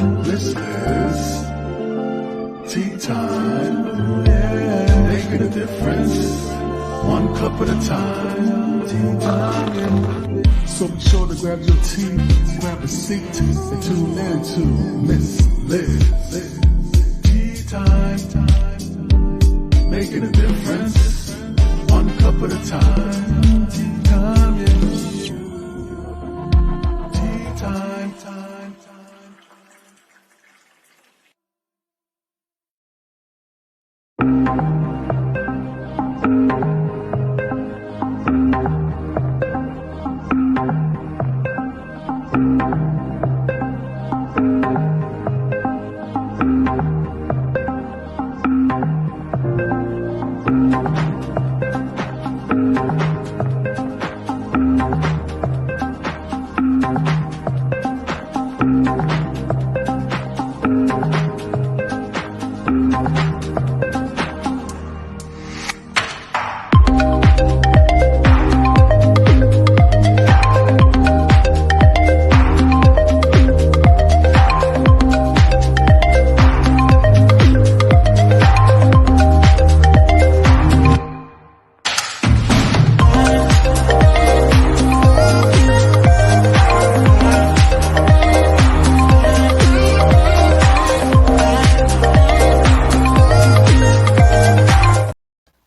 This is tea time. Yeah. Making a difference. One cup at a time. Tea time. So be sure to grab your tea, grab a seat, and tune in to Miss Liz. Tea time. Making a difference. One cup at a time. Tea time. Yeah. Tea time.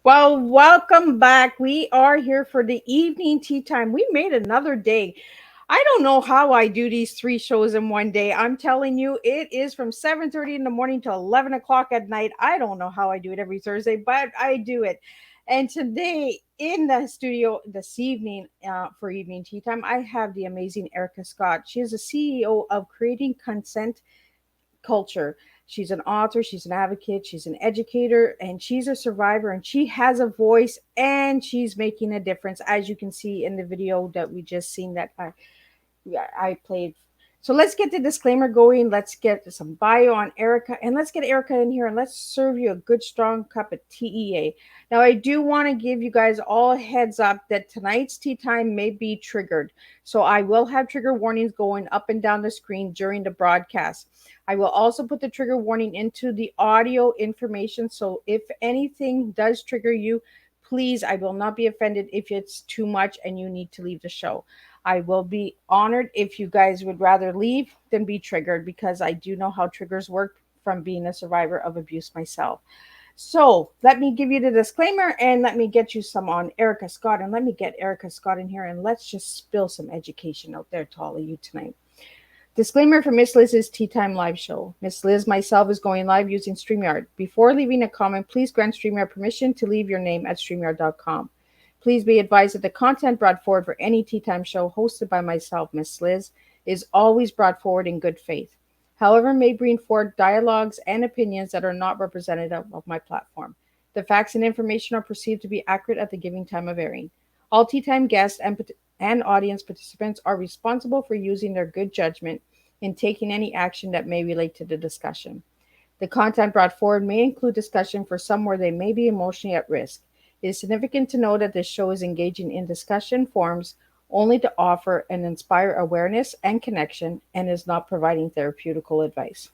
Well, welcome back. We are here for the evening tea time. We made another day. I don't know how I do these three shows in one day. I'm telling you, it is from 7:30 in the morning to 11 o'clock at night. I don't know how I do it every Thursday, but I do it. And today in the studio this evening for evening tea time, I have the amazing Erica Scott. She is the CEO of Creating Consent Culture. She's an author, she's an advocate, she's an educator, and she's a survivor, and she has a voice, and she's making a difference, as you can see in the video that we just seen that I played. So let's get the disclaimer going. Let's get some bio on Erica, and let's get Erica in here, and let's serve you a good strong cup of TEA. Now, I do want to give you guys all a heads up that tonight's tea time may be triggered. So I will have trigger warnings going up and down the screen during the broadcast. I will also put the trigger warning into the audio information. So if anything does trigger you, please, I will not be offended if it's too much and you need to leave the show. I will be honored if you guys would rather leave than be triggered, because I do know how triggers work from being a survivor of abuse myself. So let me give you the disclaimer and let me get you some on Erica Scott, and let me get Erica Scott in here and let's just spill some education out there to all of you tonight. Disclaimer for Miss Liz's Tea Time Live Show. Miss Liz, myself, is going live using StreamYard. Before leaving a comment, please grant StreamYard permission to leave your name at StreamYard.com. Please be advised that the content brought forward for any Tea Time show hosted by myself, Miss Liz, is always brought forward in good faith. However, may bring forward dialogues and opinions that are not representative of my platform. The facts and information are perceived to be accurate at the given time of airing. All Tea Time guests and audience participants are responsible for using their good judgment in taking any action that may relate to the discussion. The content brought forward may include discussion for some where they may be emotionally at risk. It is significant to know that this show is engaging in discussion forums only to offer and inspire awareness and connection, and is not providing therapeutical advice.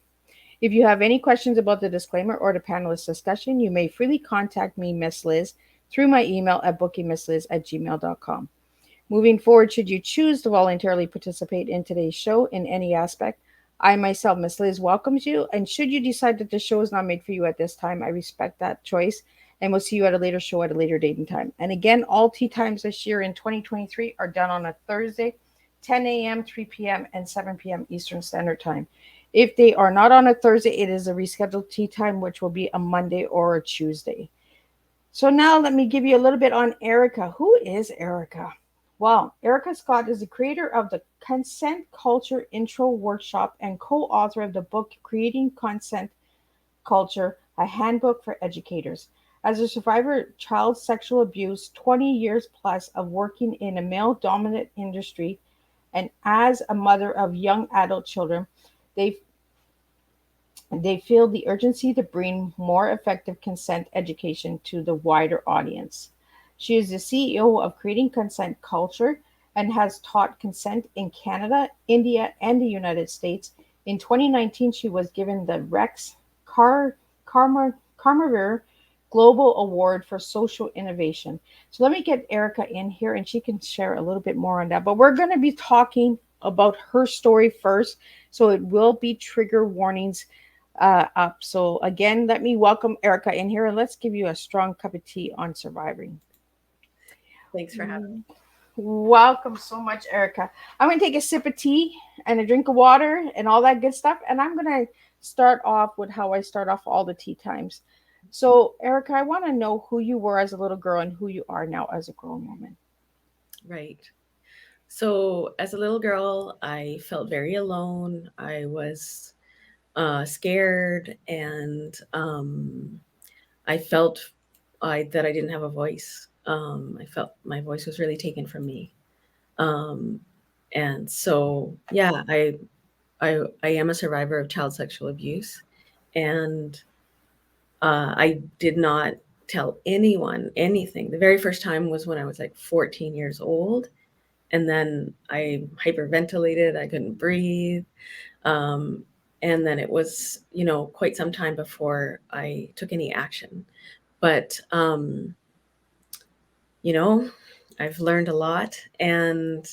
If you have any questions about the disclaimer or the panelist discussion, you may freely contact me, Miss Liz, through my email at bookingmissliz@gmail.com. Moving forward, should you choose to voluntarily participate in today's show in any aspect, I myself, Miss Liz, welcomes you. And should you decide that the show is not made for you at this time, I respect that choice, and we'll see you at a later show at a later date and time. And again, all tea times this year in 2023 are done on a Thursday, 10 a.m., 3 p.m., and 7 p.m. Eastern Standard Time. If they are not on a Thursday, it is a rescheduled tea time, which will be a Monday or a Tuesday. So now let me give you a little bit on Erica. Who is Erica? Well, Erica Scott is the creator of the Consent Culture Intro Workshop and co-author of the book Creating Consent Culture, a Handbook for Educators. As a survivor of child sexual abuse, 20 years plus of working in a male-dominant industry, and as a mother of young adult children, they feel the urgency to bring more effective consent education to the wider audience. She is the CEO of Creating Consent Culture and has taught consent in Canada, India, and the United States, In 2019, she was given the Rex Karmaveer Global Award for Social Innovation. So let me get Erica in here and she can share a little bit more on that. But we're going to be talking about her story first. So it will be trigger warnings up. So again, let me welcome Erica in here and let's give you a strong cup of tea on surviving. Thanks for having me. Welcome so much, Erica. I'm going to take a sip of tea and a drink of water and all that good stuff. And I'm going to start off with how I start off all the tea times. So, Erica, I want to know who you were as a little girl and who you are now as a grown woman. Right. So, as a little girl, I felt very alone. I was scared, and I felt that I didn't have a voice. I felt my voice was really taken from me. Um, and so, yeah, I am a survivor of child sexual abuse, and I did not tell anyone anything. The very first time was when I was like 14 years old, and then I hyperventilated. I couldn't breathe. Um, and then it was, quite some time before I took any action. But, you know, I've learned a lot and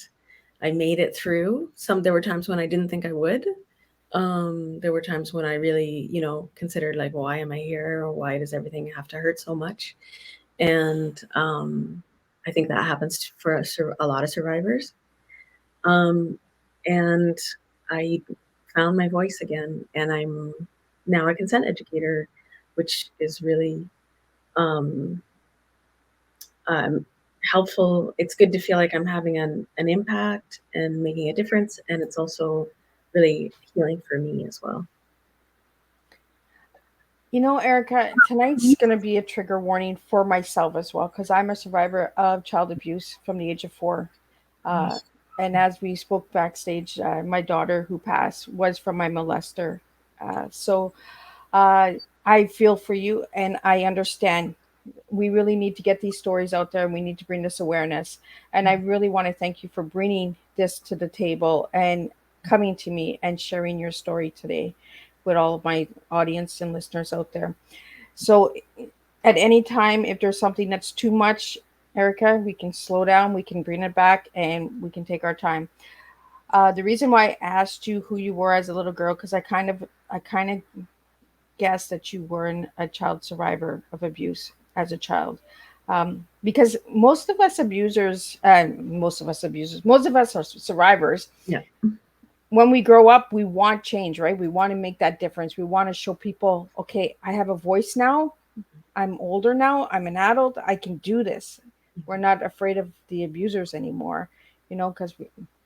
I made it through. There were times when I didn't think I would. There were times when I really, considered like, why am I here? Or why does everything have to hurt so much? And I think that happens for a lot of survivors. Um, and I found my voice again, and I'm now a consent educator, which is really um, um, helpful. It's good to feel like I'm having an impact and making a difference, and it's also really healing for me as well. You know, Erica, tonight's going to be a trigger warning for myself as well because I'm a survivor of child abuse from the age of 4. Uh, and as we spoke backstage, my daughter who passed was from my molester. So uh, I feel for you and I understand. We really need to get these stories out there and we need to bring this awareness. And I really want to thank you for bringing this to the table and coming to me and sharing your story today with all of my audience and listeners out there. So, at any time, if there's something that's too much, Erica, we can slow down, we can bring it back, and we can take our time. The reason why I asked you who you were as a little girl, because I kind of guessed that you weren't a child survivor of abuse as a child. Because most of us are survivors. Yeah, When we grow up, we want change, right? We want to make that difference. We want to show people, okay, I have a voice now. I'm older now. I'm an adult. I can do this. We're not afraid of the abusers anymore, because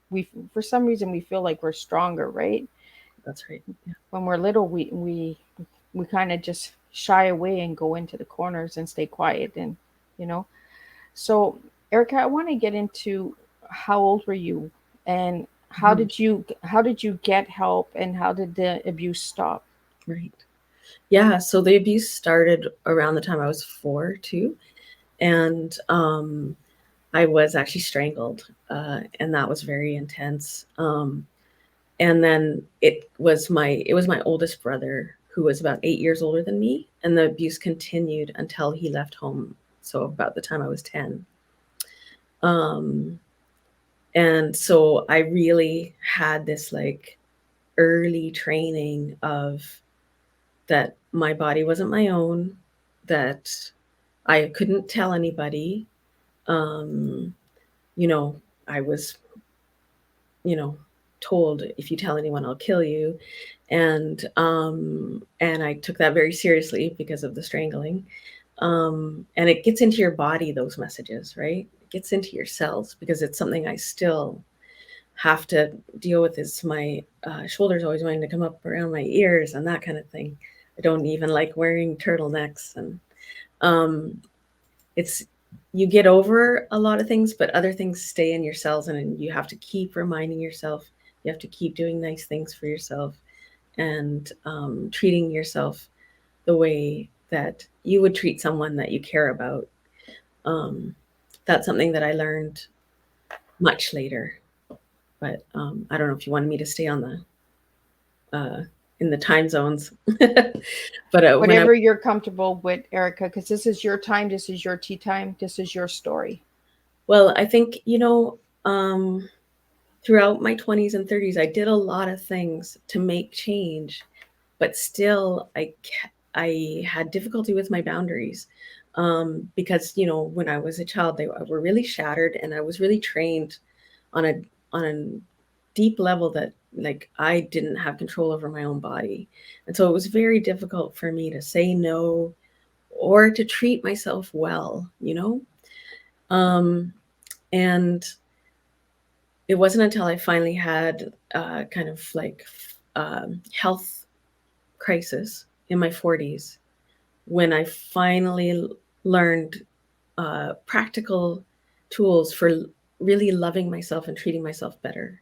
we for some reason we feel like we're stronger, right? that's right. Yeah. When we're little, we kind of just shy away and go into the corners and stay quiet, and you know. So, Erica, I want to get into how old were you, and Mhm. how did you get help, and how did the abuse stop? Right. Yeah. So the abuse started around the time I was 4 too, and I was actually strangled, and that was very intense. And then it was my oldest brother who was about 8 years older than me, and the abuse continued until he left home. So about the time I was 10. Um, and so I really had this like early training of that my body wasn't my own, that I couldn't tell anybody. Um, you know, I was, you know, told if you tell anyone, I'll kill you. And I took that very seriously because of the strangling. And it gets into your body, those messages, right? It gets into your cells because it's something I still have to deal with. Is my shoulders always wanting to come up around my ears and that kind of thing. I don't even like wearing turtlenecks, and um, it's you get over a lot of things, but other things stay in your cells, and you have to keep reminding yourself. You have to keep doing nice things for yourself and treating yourself the way that you would treat someone that you care about. Um, that's something that I learned much later. But I don't know if you wanted me to stay in the time zones. But when I Whatever you're comfortable with, Erica, because this is your time, this is your tea time, this is your story. well, I think, throughout my 20s and 30s, I did a lot of things to make change, but still I had difficulty with my boundaries, because when I was a child, they were really shattered, and I was really trained on a deep level that, like, I didn't have control over my own body, and so it was very difficult for me to say no or to treat myself well, and it wasn't until I finally had kind of like health crisis in my 40s when I finally learned practical tools for really loving myself and treating myself better.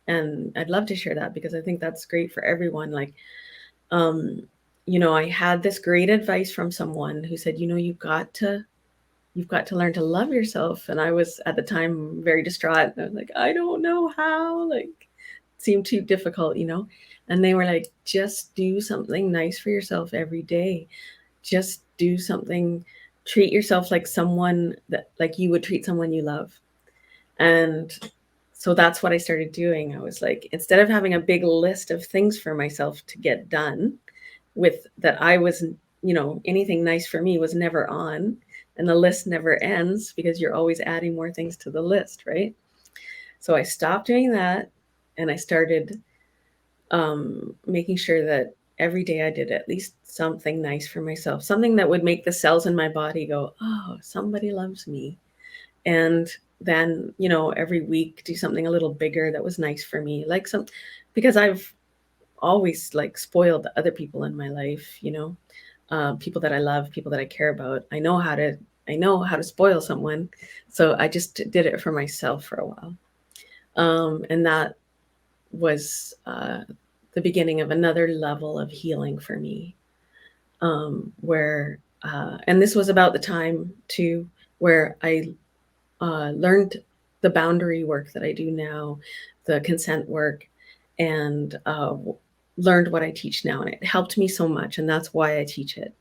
And I'd love to share that because I think that's great for everyone. Like, um, I had this great advice from someone who said, you've got to learn to love yourself. And I was at the time very distraught. I was like, I don't know how, like, it seemed too difficult, And they were like, just do something nice for yourself every day. Just do something, treat yourself like someone that, like, you would treat someone you love. And so that's what I started doing. I was like, instead of having a big list of things for myself to get done with that, I was, anything nice for me was never on. And the list never ends because you're always adding more things to the list, right? So I stopped doing that, and I started making sure that every day I did at least something nice for myself, something that would make the cells in my body go, oh, somebody loves me. And then, every week do something a little bigger that was nice for me, like because I've always, like, spoiled other people in my life, people that I love, people that I care about. I know how to spoil someone. So I just did it for myself for a while. And that was the beginning of another level of healing for me, and this was about the time too where I learned the boundary work that I do now, the consent work, and learned what I teach now. And it helped me so much. And that's why I teach it.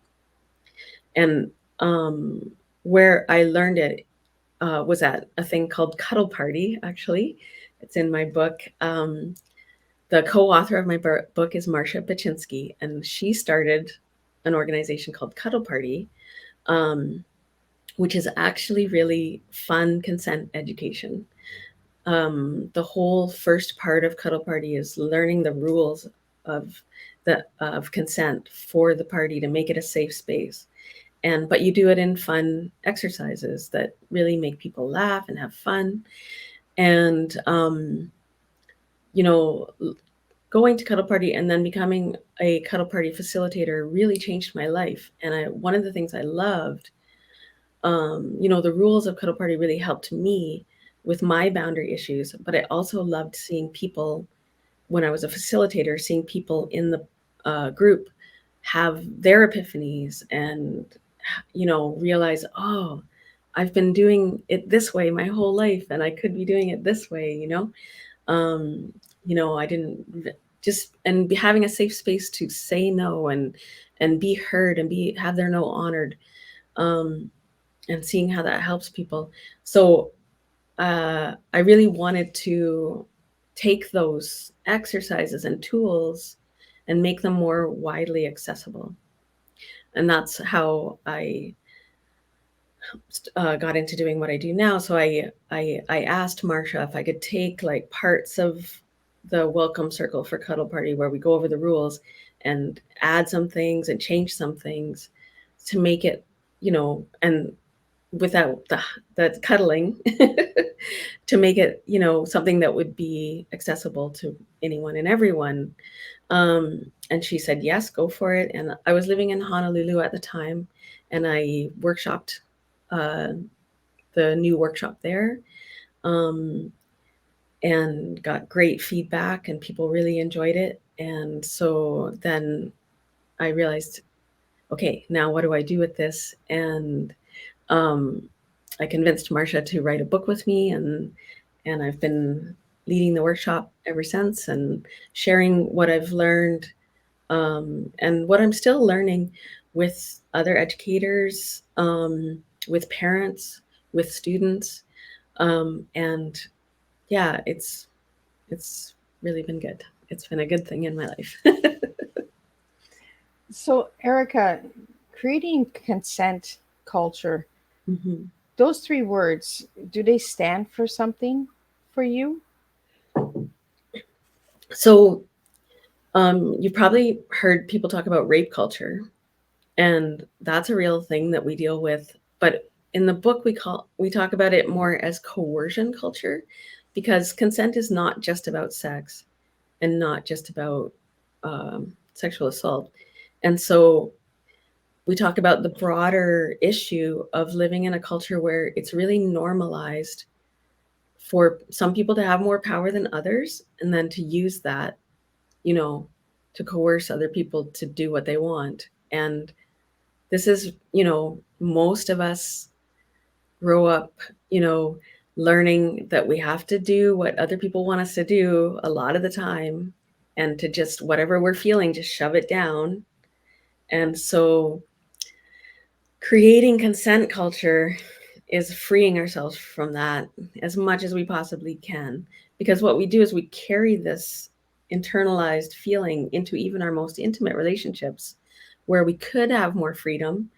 And where I learned it was at a thing called Cuddle Party, actually. It's in my book. The co-author of my book is Marcia Baczynski, and she started an organization called Cuddle Party, which is actually really fun consent education. The whole first part of Cuddle Party is learning the rules of consent for the party to make it a safe space. But you do it in fun exercises that really make people laugh and have fun. And going to Cuddle Party and then becoming a Cuddle Party facilitator really changed my life. And one of the things I loved, the rules of Cuddle Party really helped me with my boundary issues, but I also loved seeing people, when I was a facilitator, seeing people in the group have their epiphanies and, realize, oh, I've been doing it this way my whole life and I could be doing it this way, I didn't just, and having a safe space to say no and be heard and have their no honored, and seeing how that helps people. So I really wanted to take those exercises and tools and make them more widely accessible. And that's how I got into doing what I do now. So I asked Marcia if I could take, like, parts of the welcome circle for Cuddle Party where we go over the rules and add some things and change some things to make it, and without the cuddling, to make it, something that would be accessible to anyone and everyone. And she said, yes, go for it. And I was living in Honolulu at the time, and I workshopped the new workshop there, and got great feedback, and people really enjoyed it. And so then I realized, okay, now what do I do with this? And I convinced Marcia to write a book with me, and I've been leading the workshop ever since and sharing what I've learned, and what I'm still learning with other educators, with parents, with students. And yeah, it's really been good. It's been a good thing in my life. So, Erica, creating consent culture, Mhm. those three words, do they stand for something for you? So, you've probably heard people talk about rape culture, and that's a real thing that we deal with. But in the book, we talk about it more as coercion culture, because consent is not just about sex and not just about sexual assault. And so we talk about the broader issue of living in a culture where it's really normalized for some people to have more power than others, and then to use that, you know, to coerce other people to do what they want. And this is, most of us grow up, you know, learning that we have to do what other people want us to do a lot of the time, and to just whatever we're feeling, just shove it down. And so creating consent culture is freeing ourselves from that as much as we possibly can. Because what we do is we carry this internalized feeling into even our most intimate relationships where we could have more freedom.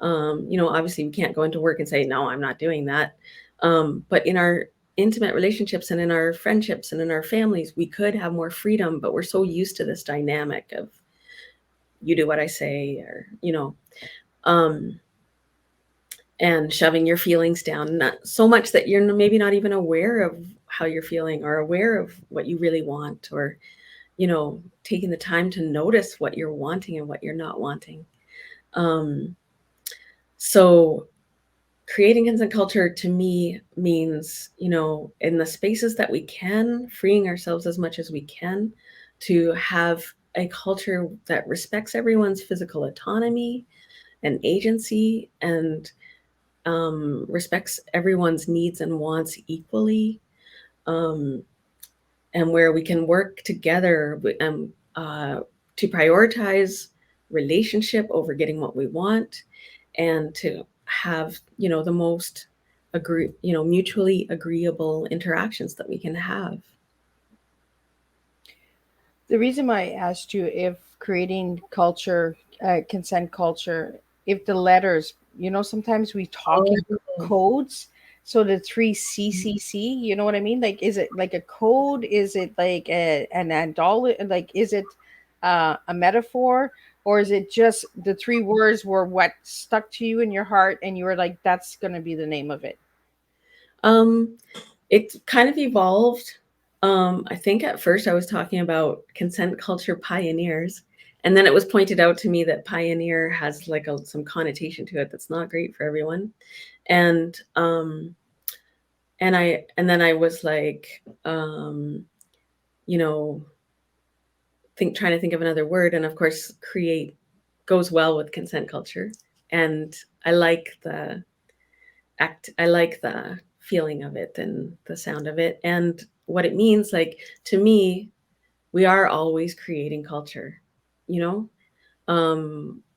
Obviously, we can't go into work and say, no, I'm not doing that. But in our intimate relationships and in our friendships and in our families, we could have more freedom, but we're so used to this dynamic of you do what I say, or, um, and shoving your feelings down, not so much that you're maybe not even aware of how you're feeling or aware of what you really want, or, taking the time to notice what you're wanting and what you're not wanting. Um, so creating consent culture to me means, in the spaces that we can, freeing ourselves as much as we can to have a culture that respects everyone's physical autonomy and agency, and respects everyone's needs and wants equally, um, and where we can work together, to prioritize relationship over getting what we want, and to have, the most mutually agreeable interactions that we can have. The reason why I asked you if creating culture, consent culture, if the letters, sometimes we talk in Oh. codes. So the three CCC, you know what I mean? Like, is it like a code? Is it like an andol? Like, is it a metaphor? Or is it just the three words were what stuck to you in your heart and you were like, that's going to be the name of it? Um, it kind of evolved. I think at first I was talking about consent culture pioneers, and then it was pointed out to me that pioneer has like some connotation to it that's not great for everyone. And then I was like, you know, trying to think of another word, and of course, create goes well with consent culture, and I like the I like the feeling of it and the sound of it and what it means. Like, to me, we are always creating culture, you know,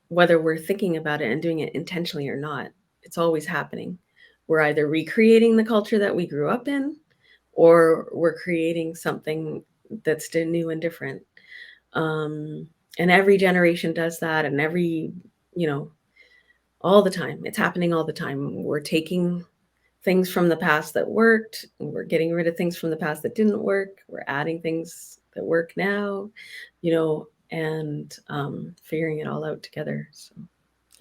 whether we're thinking about it and doing it intentionally or not, it's always happening. We're either recreating the culture that we grew up in, or we're creating something that's still new and different. Um, and every generation does that, and you know, all the time. It's happening all the time. We're taking things from the past that worked, and we're getting rid of things from the past that didn't work. We're adding things that work now, and figuring it all out together. So.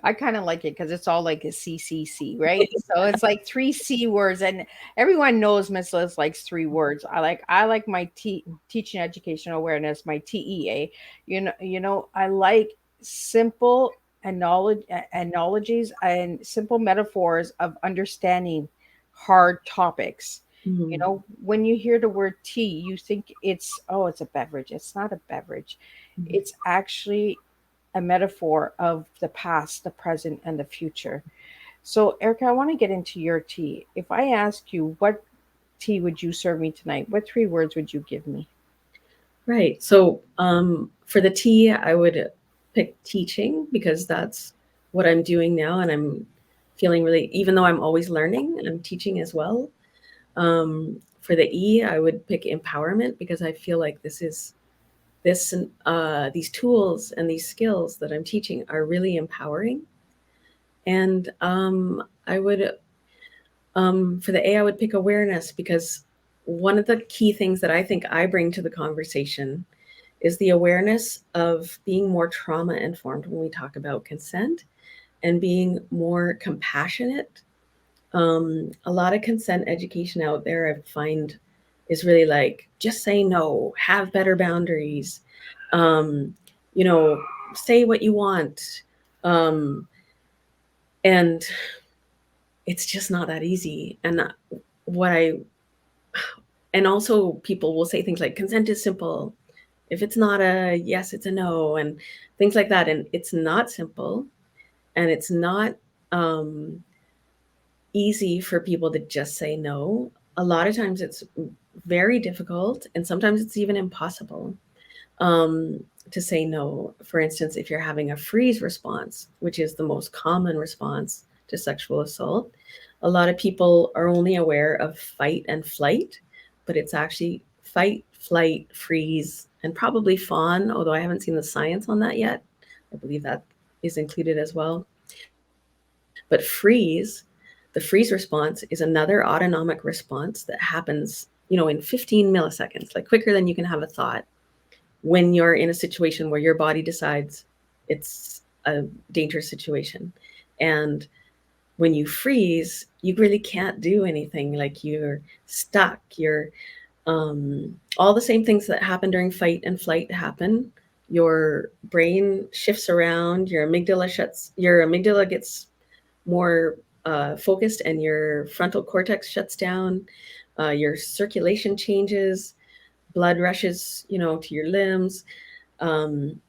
I kind of like it because it's all like a CCC, right? So it's like three C words, and everyone knows Miss Liz likes three words. I like my teaching educational awareness, my TEA. I like simple analogies and simple metaphors of understanding hard topics. Mhm. When you hear the word tea, you think it's a beverage. It's not a beverage. Mhm. It's actually a metaphor of the past, the present, and the future. So, Erica, I want to get into your tea. If I ask you, what tea would you serve me tonight? What 3 words would you give me? Right. So for the tea, I would pick teaching because that's what I'm doing now. And I'm feeling really, even though I'm always learning, I'm teaching as well. For the E, I would pick empowerment because I feel like these tools and these skills that I'm teaching are really empowering. And I would, for the A, I would pick awareness because one of the key things that I think I bring to the conversation is the awareness of being more trauma informed when we talk about consent and being more compassionate. A lot of consent education out there, I find, is really like just say no, have better boundaries, um, you know, say what you want. Um, and it's just not that easy. And what I, and also people will say things like consent is simple. If it's not a yes, it's a no, and things like that. And it's not simple, and it's not um, easy for people to just say no. A lot of times it's very difficult, and sometimes it's even impossible to say no. For instance, if you're having a freeze response, which is the most common response to sexual assault, a lot of people are only aware of fight and flight, but it's actually fight, flight, freeze, and probably fawn, although I haven't seen the science on that yet. I believe that is included as well. But freeze, the freeze response is another autonomic response that happens, in 15 milliseconds, like quicker than you can have a thought when you're in a situation where your body decides it's a dangerous situation. And when you freeze, you really can't do anything. Like you're stuck. You're all the same things that happen during fight and flight happen. Your brain shifts around. Your amygdala gets more focused, and your frontal cortex shuts down. Your circulation changes. Blood rushes, to your limbs. Um,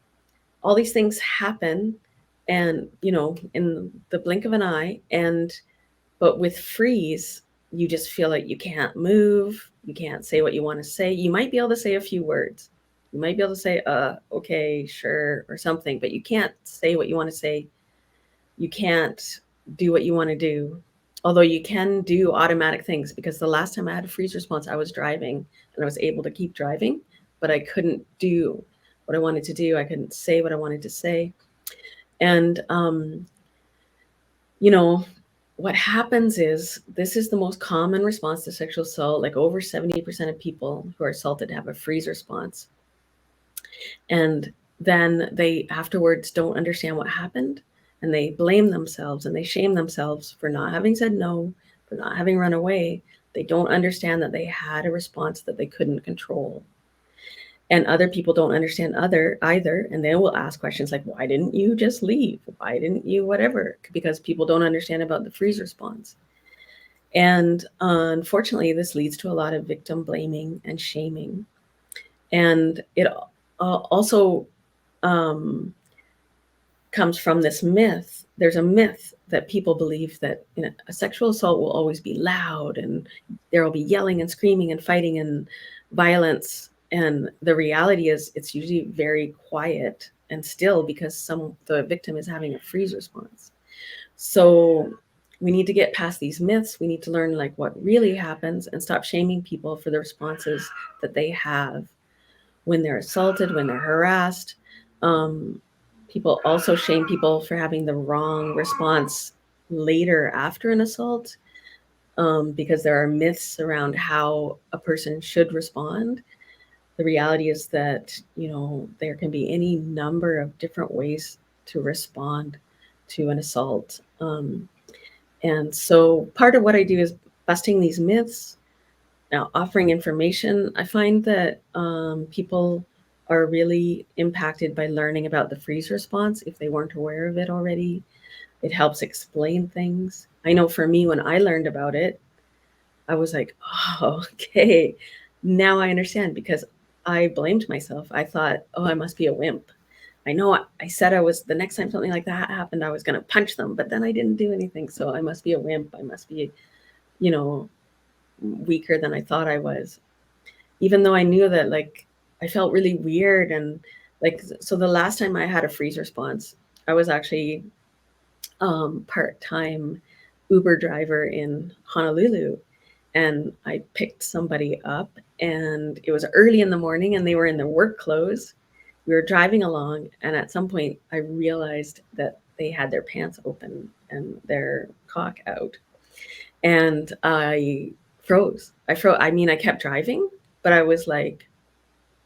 all these things happen, and in the blink of an eye. But with freeze, you just feel like you can't move, you can't say what you want to say. You might be able to say a few words, you might be able to say okay, sure, or something, but you can't say what you want to say. You can't do what you want to do, although you can do automatic things. Because the last time I had a freeze response, I was driving and I was able to keep driving, but I couldn't do what I wanted to do. I couldn't say what I wanted to say. And what happens is, this is the most common response to sexual assault. Like over 70% of people who are assaulted have a freeze response. And then they afterwards don't understand what happened, and they blame themselves and they shame themselves for not having said no, for not having run away. They don't understand that they had a response that they couldn't control. And other people don't understand either, and they will ask questions like, why didn't you just leave? Why didn't you whatever? Because people don't understand about the freeze response. And unfortunately, this leads to a lot of victim blaming and shaming. And it also comes from this myth. There's a myth that people believe that a sexual assault will always be loud, and there will be yelling and screaming and fighting and violence. And the reality is it's usually very quiet and still, because the victim is having a freeze response. So we need to get past these myths. We need to learn like what really happens and stop shaming people for the responses that they have when they're assaulted, when they're harassed. People also shame people for having the wrong response later after an assault, because there are myths around how a person should respond. The reality is that, there can be any number of different ways to respond to an assault. And so part of what I do is busting these myths, now offering information. I find that people are really impacted by learning about the freeze response if they weren't aware of it already. It helps explain things. I know for me, when I learned about it, I was like, oh, okay, now I understand, because I blamed myself. I thought, oh, I must be a wimp. I know I said the next time something like that happened, I was going to punch them, but then I didn't do anything. So I must be a wimp. I must be, weaker than I thought I was, even though I knew that like I felt really weird. And like, so the last time I had a freeze response, I was actually part-time Uber driver in Honolulu, and I picked somebody up, and it was early in the morning and they were in their work clothes. We were driving along, and at some point I realized that they had their pants open and their cock out, and I froze. I mean, I kept driving, but I was like,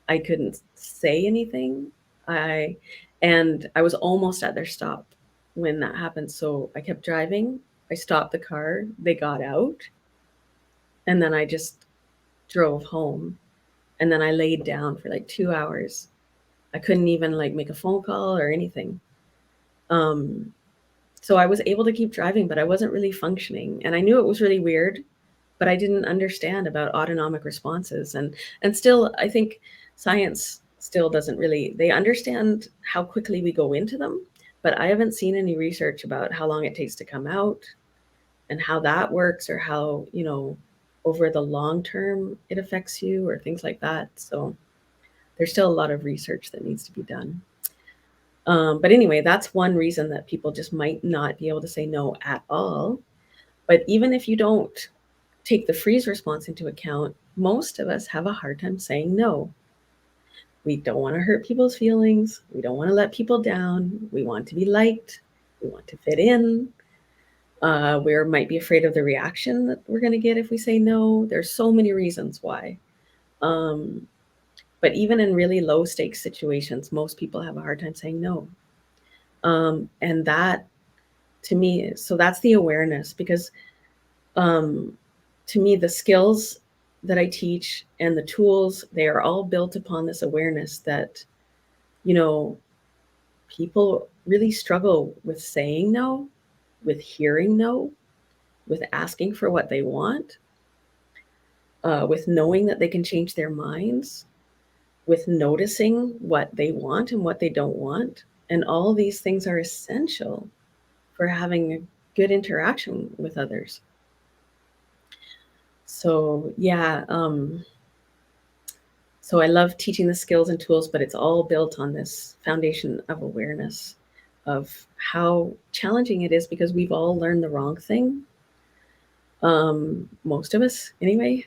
I couldn't say anything. I and I was almost at their stop when that happened. So I kept driving. I stopped the car. They got out, and then I just drove home. And then I laid down for like 2 hours. I couldn't even like make a phone call or anything. Um, so I was able to keep driving, but I wasn't really functioning, and I knew it was really weird, but I didn't understand about autonomic responses. And still, I think science still doesn't really, they understand how quickly we go into them, but I haven't seen any research about how long it takes to come out and how that works, or how, over the long term it affects you or things like that. So there's still a lot of research that needs to be done. But anyway, that's one reason that people just might not be able to say no at all. But even if you don't take the freeze response into account, most of us have a hard time saying no. We don't want to hurt people's feelings. We don't want to let people down. We want to be liked. We want to fit in. We might be afraid of the reaction that we're going to get if we say no. There's so many reasons why. But even in really low stakes situations, most people have a hard time saying no. And that, to me, so that's the awareness, because to me, the skills that I teach and the tools, they are all built upon this awareness that, people really struggle with saying no, with hearing no, with asking for what they want, with knowing that they can change their minds, with noticing what they want and what they don't want. And all these things are essential for having a good interaction with others. So yeah, so I love teaching the skills and tools, but it's all built on this foundation of awareness of how challenging it is, because we've all learned the wrong thing. Most of us anyway.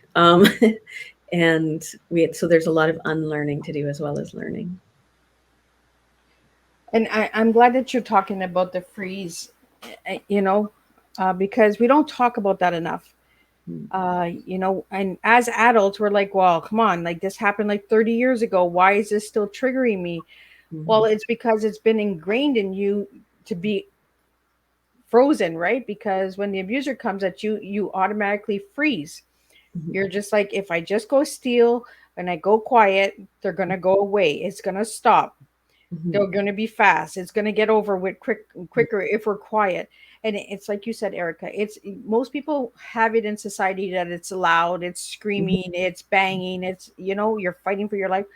And so there's a lot of unlearning to do as well as learning. And I'm glad that you're talking about the freeze, because we don't talk about that enough. And as adults, we're like, well, come on, like this happened like 30 years ago. Why is this still triggering me? Well, it's because it's been ingrained in you to be frozen, right? Because when the abuser comes at you, you automatically freeze. You're just like, if I just go still and I go quiet, they're going to go away. It's going to stop. They're going to be fast. It's going to get over with quicker if we're quiet. And it's like you said, Erica, it's most people have it in society that it's loud, it's screaming, it's banging, it's, you're fighting for your life.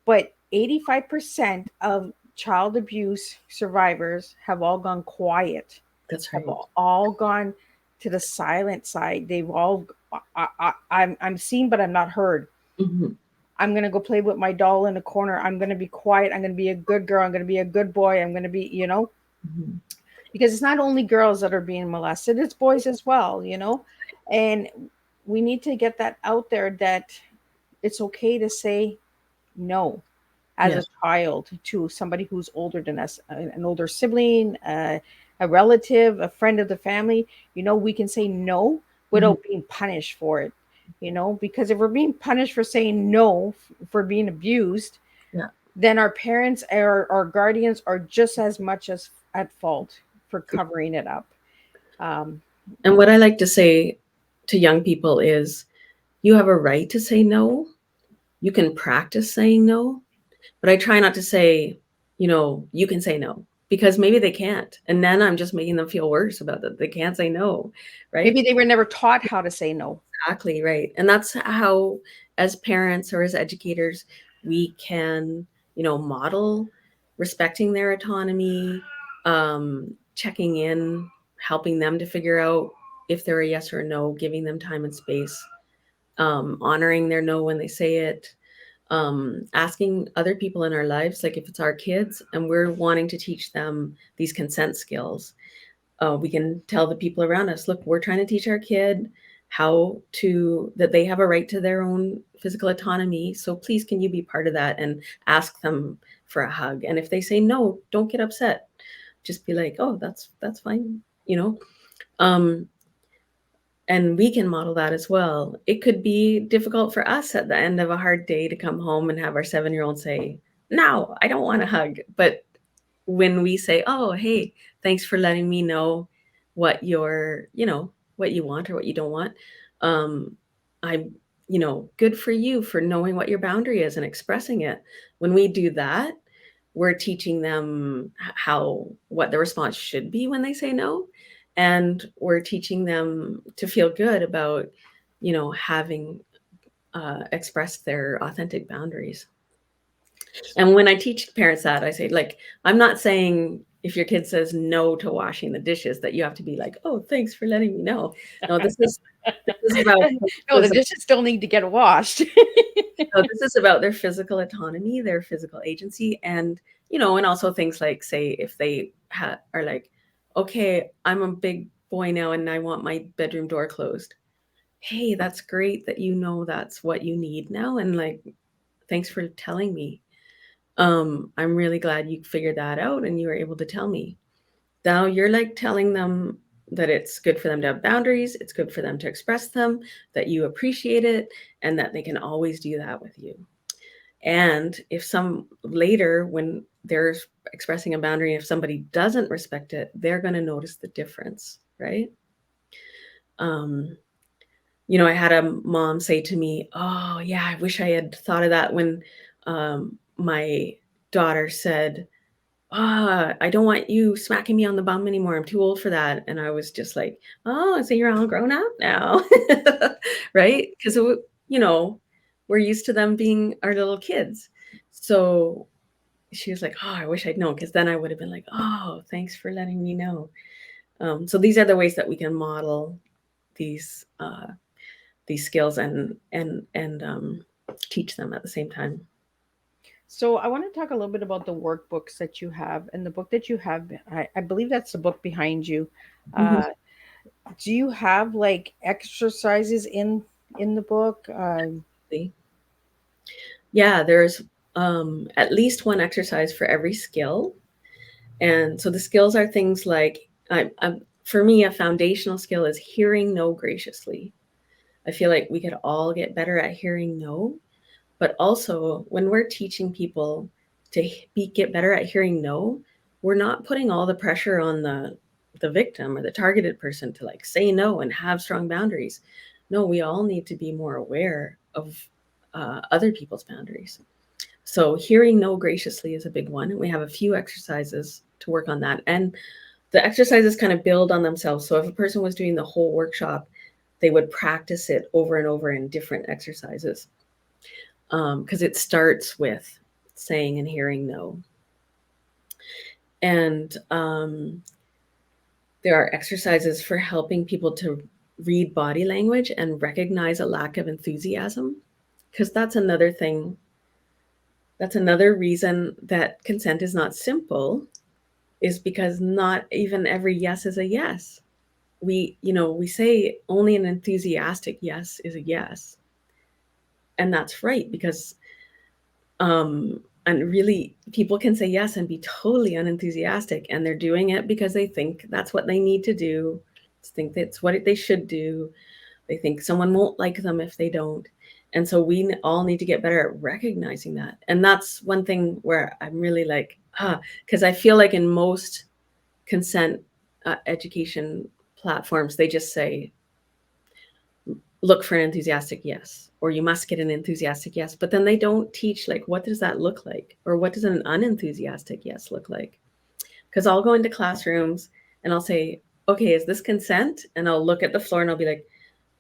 But 85% of child abuse survivors have all gone quiet. That's right. Have all gone to the silent side. They've all, I'm seen, but I'm not heard. I'm going to go play with my doll in the corner. I'm going to be quiet. I'm going to be a good girl. I'm going to be a good boy. I'm going to be, because it's not only girls that are being molested, it's boys as well, and we need to get that out there that it's okay to say no as a child to somebody who's older than us, an older sibling, a relative, a friend of the family. We can say no without being punished for it. Because if we're being punished for saying no, for being abused, then our parents or our guardians are just as much as at fault for covering it up. And what I like to say to young people is, you have a right to say no. You can practice saying no, but I try not to say, you can say no, because maybe they can't. And then I'm just making them feel worse about that. They can't say no, right? Maybe they were never taught how to say no. Exactly, right. And that's how, as parents or as educators, we can, model respecting their autonomy, checking in, helping them to figure out if they're a yes or a no, giving them time and space, honoring their no when they say it, asking other people in our lives, like if it's our kids and we're wanting to teach them these consent skills, we can tell the people around us, look, we're trying to teach our kid that they have a right to their own physical autonomy. So please, can you be part of that and ask them for a hug? And if they say no, don't get upset. Just be like, oh, that's fine, and we can model that as well. It could be difficult for us at the end of a hard day to come home and have our 7-year-old say, no, I don't want a hug. But when we say, oh, hey, thanks for letting me know what what you want or what you don't want. I'm, good for you for knowing what your boundary is and expressing it. When we do that, we're teaching them what the response should be when they say no. And we're teaching them to feel good about, having expressed their authentic boundaries. And when I teach parents that, I say, like, I'm not saying if your kid says no to washing the dishes that you have to be like, oh, thanks for letting me know. No, this is about No, the dishes still need to get washed. no, this is about their physical autonomy, their physical agency, and and also things like, say, if they are like, okay, I'm a big boy now and I want my bedroom door closed. Hey, that's great that that's what you need now, and like, thanks for telling me. I'm really glad you figured that out and you were able to tell me. Now you're like telling them that it's good for them to have boundaries, it's good for them to express them, that you appreciate it, and that they can always do that with you. And if some later, when they're expressing a boundary, if somebody doesn't respect it, they're going to notice the difference, right? I had a mom say to me, oh, yeah, I wish I had thought of that when my daughter said, I don't want you smacking me on the bum anymore. I'm too old for that. And I was just like, oh, so you're all grown up now, right? Because, we're used to them being our little kids. So she was like, oh, I wish I'd known, because then I would have been like, oh, thanks for letting me know. So these are the ways that we can model these skills and teach them at the same time. So I want to talk a little bit about the workbooks that you have, and the book that you have. I believe that's the book behind you. Mhm. Do you have like exercises in the book? Yeah, there's at least one exercise for every skill. And so the skills are things like, for me, a foundational skill is hearing no graciously. I feel like we could all get better at hearing no, but also when we're teaching people to get better at hearing no, we're not putting all the pressure on the victim or the targeted person to like say no and have strong boundaries. No, we all need to be more aware of other people's boundaries. So hearing no graciously is a big one. And we have a few exercises to work on that. And the exercises kind of build on themselves. So if a person was doing the whole workshop, they would practice it over and over in different exercises. Because it starts with saying and hearing no. And there are exercises for helping people to read body language and recognize a lack of enthusiasm, because that's another thing. That's another reason that consent is not simple, is because not even every yes is a yes. We say only an enthusiastic yes is a yes. And that's right, because and really, people can say yes and be totally unenthusiastic, and they're doing it because they think that's what they need to do, think that's what they should do. They think someone won't like them if they don't. And so we all need to get better at recognizing that. And that's one thing where I'm really like, because I feel like in most consent education platforms, they just say, look for an enthusiastic yes, or you must get an enthusiastic yes. But then they don't teach, like, what does that look like? Or what does an unenthusiastic yes look like? Because I'll go into classrooms and I'll say, okay, is this consent? And I'll look at the floor and I'll be like,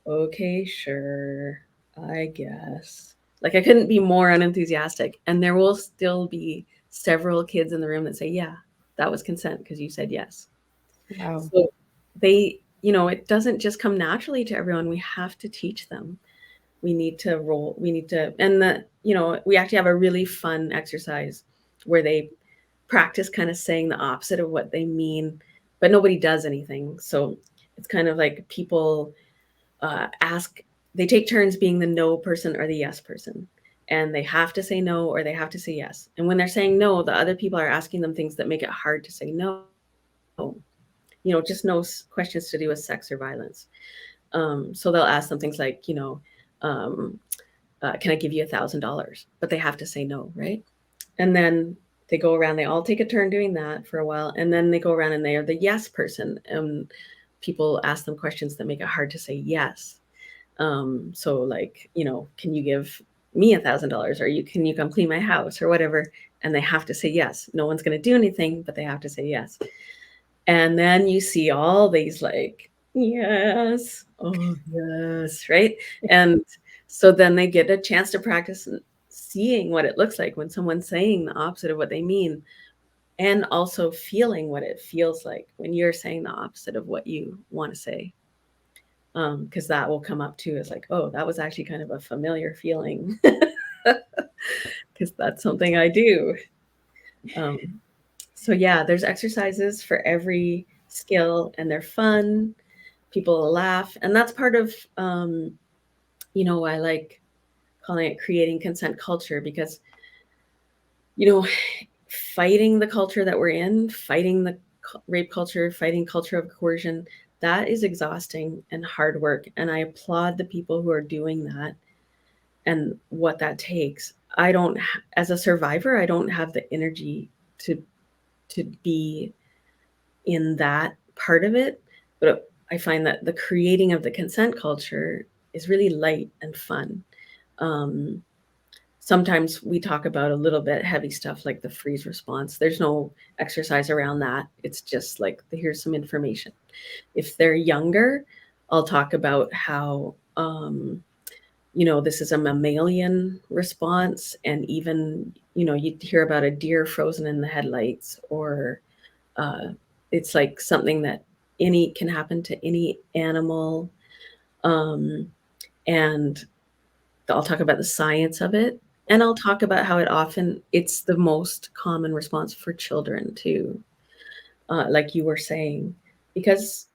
okay, sure, I guess. Like, I couldn't be more unenthusiastic. And there will still be several kids in the room that say, yeah, that was consent because you said yes. Wow. So it doesn't just come naturally to everyone. We have to teach them. We need to and we actually have a really fun exercise where they practice kind of saying the opposite of what they mean, but nobody does anything. So it's kind of like people ask, they take turns being the no person or the yes person. And they have to say no or they have to say yes. And when they're saying no, the other people are asking them things that make it hard to say no. Just no questions to do with sex or violence. So they'll ask them things like, um, can I give you $1,000? But they have to say no, right? And then they go around, they all take a turn doing that for a while. And then they go around and they are the yes person. And people ask them questions that make it hard to say yes. So like, can you give me $1,000 or can you come clean my house or whatever? And they have to say yes. No one's going to do anything, but they have to say yes. And then you see all these like, yes, oh, yes, right? And so then they get a chance to practice seeing what it looks like when someone's saying the opposite of what they mean, and also feeling what it feels like when you're saying the opposite of what you want to say. Because that will come up too as like, oh, that was actually kind of a familiar feeling because that's something I do. So yeah, there's exercises for every skill and they're fun. People laugh. And that's part of, I like calling it creating consent culture because, fighting the culture that we're in, fighting the rape culture, fighting culture of coercion, that is exhausting and hard work. And I applaud the people who are doing that and what that takes. As a survivor, I don't have the energy to be in that part of it, but I find that the creating of the consent culture is really light and fun. Sometimes we talk about a little bit heavy stuff like the freeze response. There's no exercise around that. It's just like, here's some information. If they're younger, I'll talk about how, this is a mammalian response. And even, you'd hear about a deer frozen in the headlights, or it's like something that can happen to any animal. And I'll talk about the science of it. And I'll talk about how it's the most common response for children too, like you were saying, because,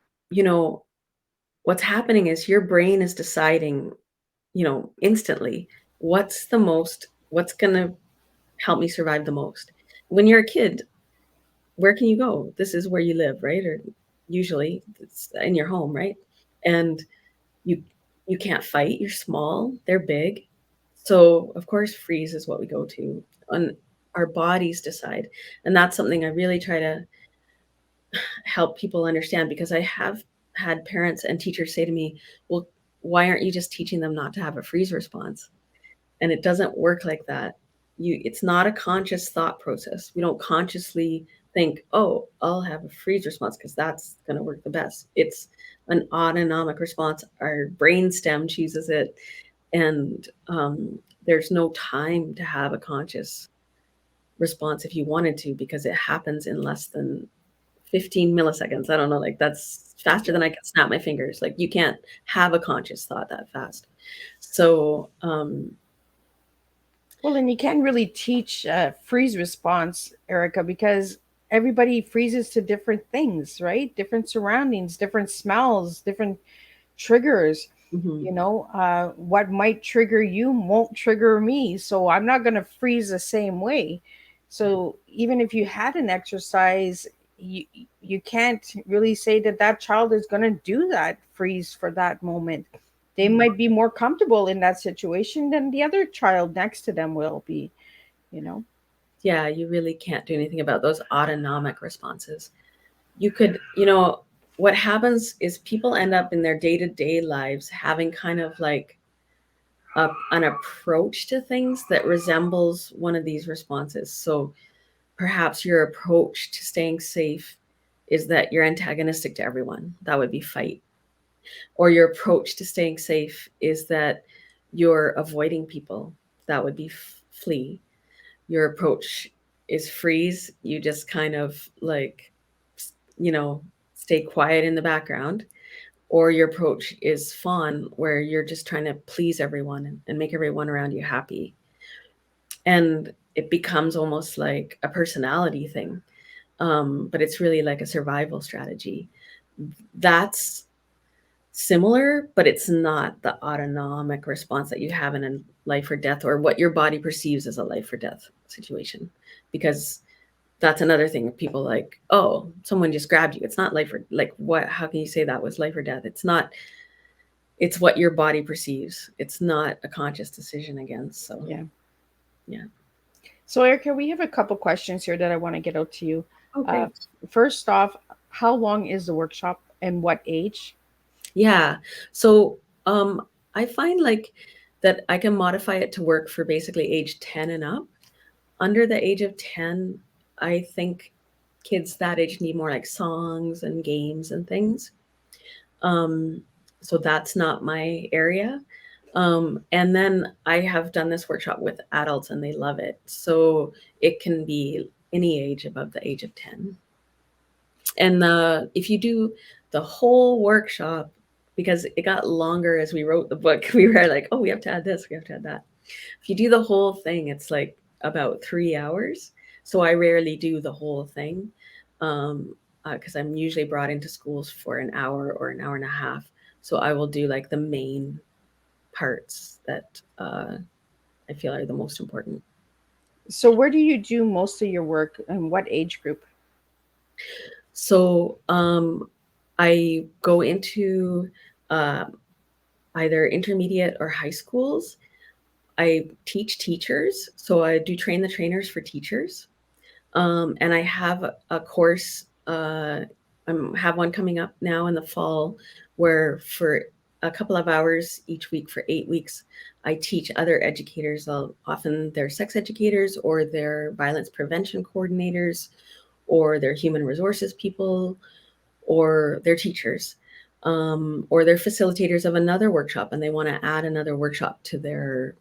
what's happening is your brain is deciding, instantly, what's going to help me survive the most. When you're a kid, where can you go? This is where you live, right? Or usually it's in your home, right? And you can't fight. You're small, they're big. So of course, freeze is what we go to. And our bodies decide. And that's something I really try to help people understand, because I have had parents and teachers say to me, well, why aren't you just teaching them not to have a freeze response? And it doesn't work like that. It's not a conscious thought process. We don't consciously think, oh, I'll have a freeze response because that's going to work the best. It's an autonomic response. Our brainstem chooses it. And there's no time to have a conscious response if you wanted to, because it happens in less than 15 milliseconds. I don't know, like that's faster than I can snap my fingers. Like you can't have a conscious thought that fast. So, well, and you can't really teach freeze response, Erica, because everybody freezes to different things, right? Different surroundings, different smells, different triggers. What might trigger you won't trigger me. So I'm not going to freeze the same way. So even if you had an exercise, you can't really say that child is going to do that freeze for that moment. They might be more comfortable in that situation than the other child next to them will be. Yeah, you really can't do anything about those autonomic responses. You could, what happens is people end up in their day-to-day lives having kind of like an approach to things that resembles one of these responses. So perhaps your approach to staying safe is that you're antagonistic to everyone. That would be fight. Or your approach to staying safe is that you're avoiding people. That would be flee. Your approach is freeze. You just kind of like, stay quiet in the background. or your approach is fawn, where you're just trying to please everyone and make everyone around you happy. And it becomes almost like a personality thing, but it's really like a survival strategy. That's similar, but it's not the autonomic response that you have in a life or death, or what your body perceives as a life or death situation. Because that's another thing. People like, oh, someone just grabbed you. It's not life or, like, what? How can you say that was life or death? It's not. It's what your body perceives. It's not a conscious decision again. So yeah. So, Erica, we have a couple questions here that I want to get out to you. Okay. First off, how long is the workshop and what age? Yeah. So I find like that I can modify it to work for basically age 10 and up. Under the age of 10, I think kids that age need more like songs and games and things. So that's not my area. And then I have done this workshop with adults and they love it. So it can be any age above the age of 10. And if you do the whole workshop, because it got longer as we wrote the book, we were like, oh, we have to add this, we have to add that. If you do the whole thing, it's like about 3 hours. So I rarely do the whole thing, because I'm usually brought into schools for an hour or an hour and a half. So I will do like the main parts that I feel are the most important. So, where do you do most of your work and what age group? So I go into either intermediate or high schools. I teach teachers, so I do train the trainers for teachers. And I have a course, I have one coming up now in the fall, where for a couple of hours each week for 8 weeks, I teach other educators. Often they're sex educators, or they're violence prevention coordinators, or they're human resources people, or they're teachers, or they're facilitators of another workshop and they want to add another workshop to their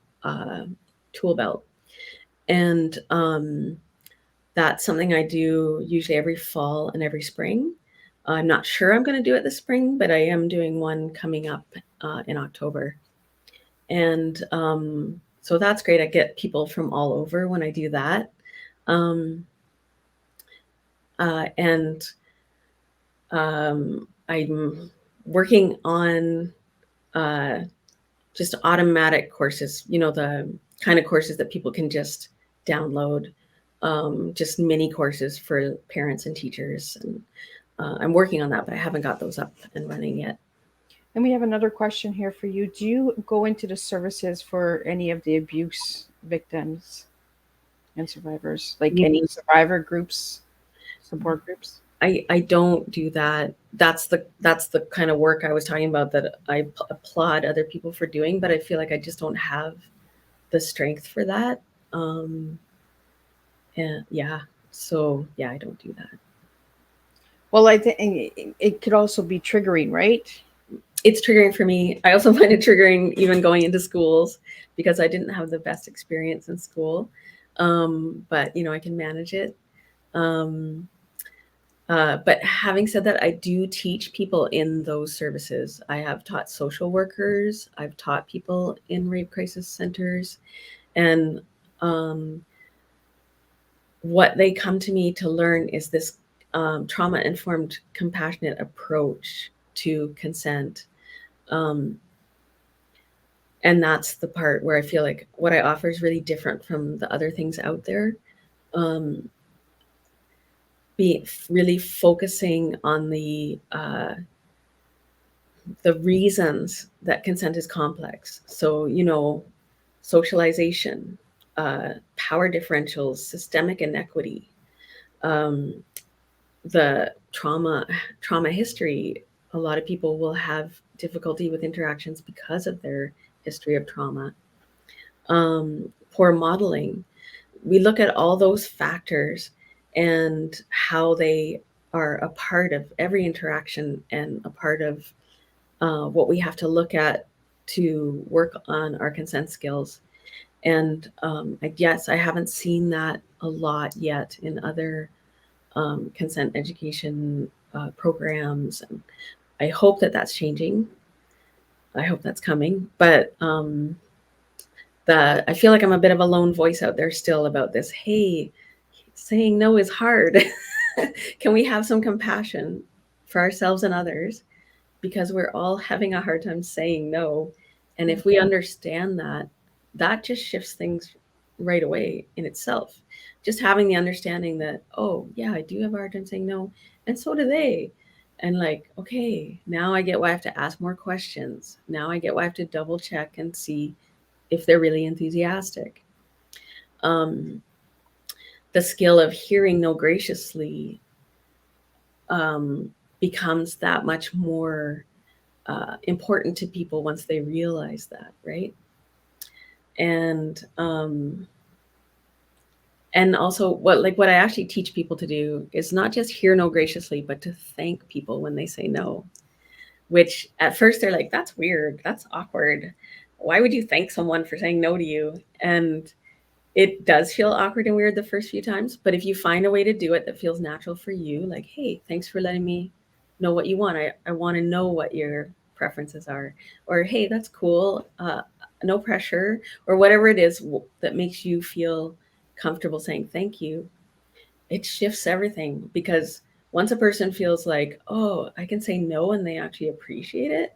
tool belt. And that's something I do usually every fall and every spring. I'm not sure I'm going to do it this spring, but I am doing one coming up in October. And so that's great. I get people from all over when I do that. And I'm working on just automatic courses, the kind of courses that people can just download, just mini courses for parents and teachers. And I'm working on that, but I haven't got those up and running yet. And we have another question here for you. Do you go into the services for any of the abuse victims and survivors, like any survivor groups, support groups? I don't do that. That's the kind of work I was talking about that I applaud other people for doing, but I feel like I just don't have the strength for that. And yeah, so yeah, I don't do that. Well, I think it could also be triggering, right? It's triggering for me. I also find it triggering even going into schools, because I didn't have the best experience in school. But I can manage it. But having said that, I do teach people in those services. I have taught social workers. I've taught people in rape crisis centers. And what they come to me to learn is this trauma-informed, compassionate approach to consent. And that's the part where I feel like what I offer is really different from the other things out there. Be really focusing on the reasons that consent is complex. So, socialization, power differentials, systemic inequity, the trauma history. A lot of people will have difficulty with interactions because of their history of trauma. Poor modeling. We look at all those factors and how they are a part of every interaction and a part of what we have to look at to work on our consent skills. And yes, I haven't seen that a lot yet in other consent education programs. And I hope that that's changing. I hope that's coming. But I feel like I'm a bit of a lone voice out there still about this. Hey, saying no is hard. Can we have some compassion for ourselves and others? Because we're all having a hard time saying no. And if we understand that, that just shifts things right away in itself. Just having the understanding that, oh, yeah, I do have a hard time saying no. And so do they. And like, okay, now I get why I have to ask more questions. Now I get why I have to double check and see if they're really enthusiastic. The skill of hearing no graciously becomes that much more important to people once they realize that, right? And also what I actually teach people to do is not just hear no graciously, but to thank people when they say no. Which at first they're like, that's weird, that's awkward. Why would you thank someone for saying no to you? And it does feel awkward and weird the first few times, but if you find a way to do it that feels natural for you, like, hey, thanks for letting me know what you want. I want to know what your preferences are. Or, hey, that's cool. No pressure, or whatever it is that makes you feel comfortable saying thank you. It shifts everything, because once a person feels like, oh, I can say no and they actually appreciate it,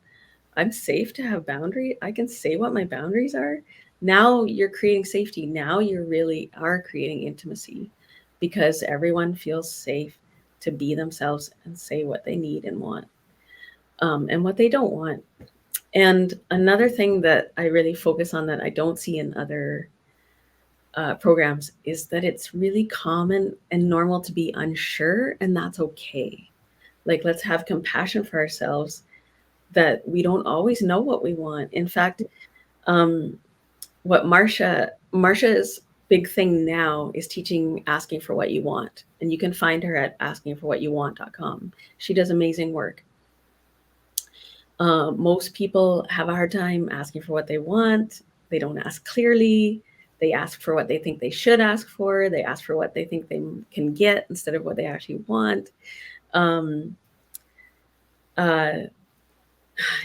I'm safe to have boundaries. I can say what my boundaries are. Now you're creating safety. Now you really are creating intimacy, because everyone feels safe to be themselves and say what they need and want, and what they don't want. And another thing that I really focus on that I don't see in other programs is that it's really common and normal to be unsure, and that's okay. Like, let's have compassion for ourselves, that we don't always know what we want. In fact, what Marsha's big thing now is teaching asking for what you want. And you can find her at askingforwhatyouwant.com. She does amazing work. Most people have a hard time asking for what they want. They don't ask clearly. They ask for what they think they should ask for. They ask for what they think they can get instead of what they actually want. And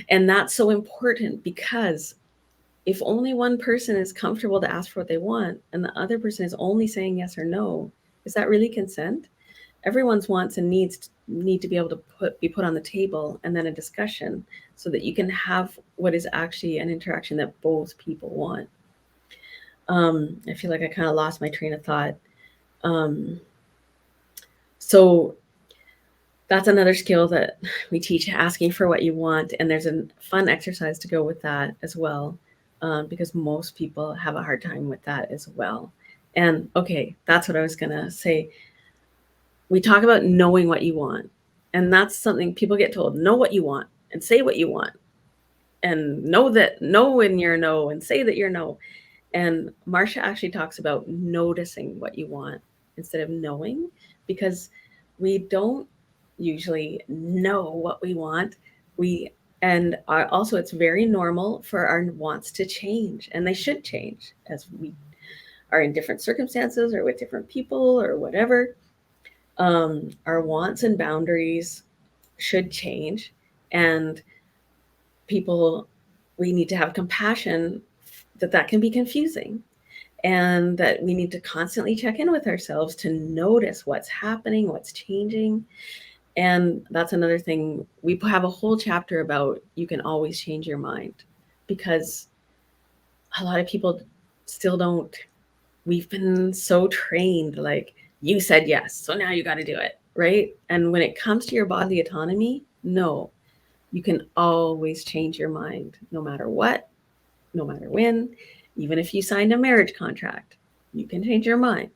that's so important, because if only one person is comfortable to ask for what they want and the other person is only saying yes or no, is that really consent? Everyone's wants and needs need to be able to be put on the table, and then a discussion, so that you can have what is actually an interaction that both people want. I feel like I kind of lost my train of thought. So that's another skill that we teach, asking for what you want. And there's a fun exercise to go with that as well, because most people have a hard time with that as well. And okay, that's what I was going to say. We talk about knowing what you want. And that's something people get told: know what you want and say what you want. And know when you're no, and say that you're no. And Marsha actually talks about noticing what you want instead of knowing, because we don't usually know what we want. Also, it's very normal for our wants to change, and they should change as we are in different circumstances or with different people or whatever. Our wants and boundaries should change, and we need to have compassion that can be confusing, and that we need to constantly check in with ourselves to notice what's happening, what's changing. And that's another thing. We have a whole chapter about you can always change your mind, because a lot of people still don't. We've been so trained, like, you said yes, so now you got to do it, right? And when it comes to your bodily autonomy, no, you can always change your mind, no matter what, no matter when. Even if you signed a marriage contract, you can change your mind.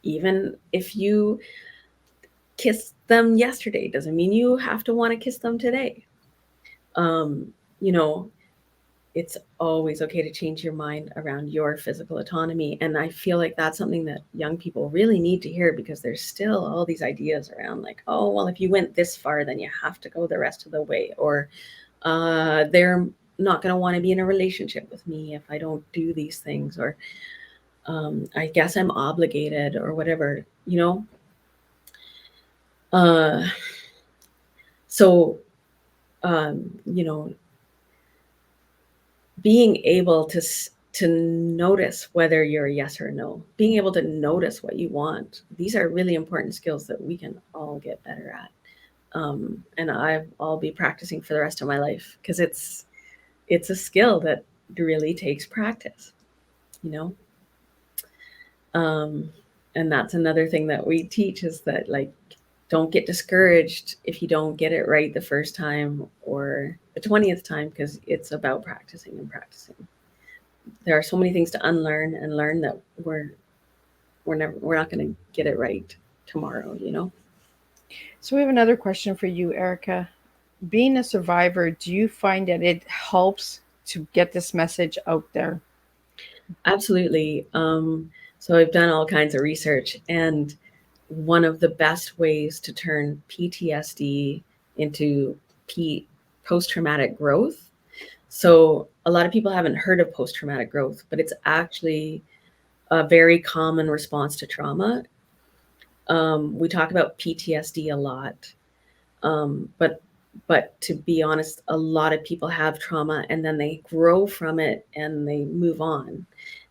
Even if you kissed them yesterday, doesn't mean you have to want to kiss them today. It's always okay to change your mind around your physical autonomy. And I feel like that's something that young people really need to hear, because there's still all these ideas around, like, oh, well, if you went this far, then you have to go the rest of the way. Or they're not going to want to be in a relationship with me if I don't do these things. Or I guess I'm obligated, or whatever, So you know, being able to notice whether you're a yes or a no, being able to notice what you want. These are really important skills that we can all get better at. And I'll be practicing for the rest of my life because it's a skill that really takes practice, you know. Um, and that's another thing that we teach is that, like, don't get discouraged if you don't get it right the first time or the 20th time, because it's about practicing and practicing. There are so many things to unlearn and learn that we're not going to get it right tomorrow, you know. So we have another question for you, Erica. Being a survivor, do you find that it helps to get this message out there? Absolutely. So I've done all kinds of research, and one of the best ways to turn PTSD into post traumatic growth. So a lot of people haven't heard of post traumatic growth, but it's actually a very common response to trauma. We talk about PTSD a lot, but to be honest, a lot of people have trauma and then they grow from it and they move on,